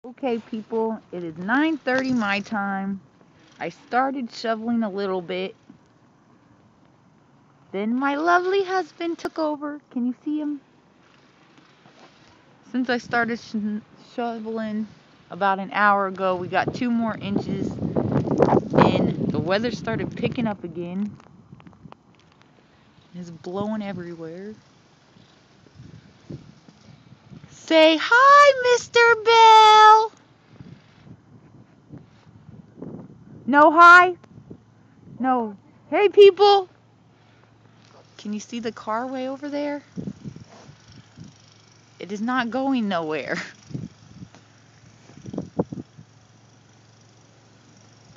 Okay, people, it is 9:30 my time. I started shoveling a little bit. Then my lovely husband took over. Can you see him? Since I started shoveling about an hour ago, we got 2 more inches. And the weather started picking up again. It's blowing everywhere. Say hi, Mr. Bell! No hi? No. Hey, people! Can you see the car way over there? It is not going nowhere.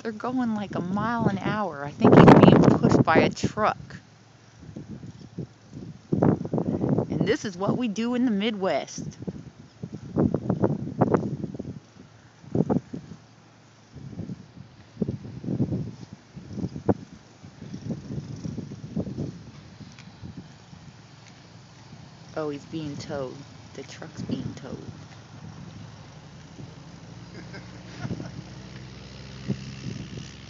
They're going like a mile an hour. I think he's being pushed by a truck. And this is what we do in the Midwest. Oh, he's being towed. The truck's being towed.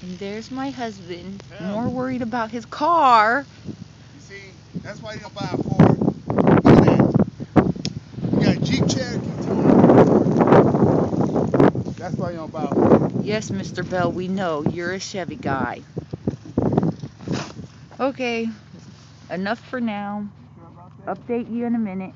And there's my husband, more worried about his car. You see, that's why you don't buy a Ford. Look at that. You got a Jeep Cherokee too. That's why you don't buy a Ford. Yes, Mr. Bell, we know. You're a Chevy guy. Okay, enough for now. Update you in a minute.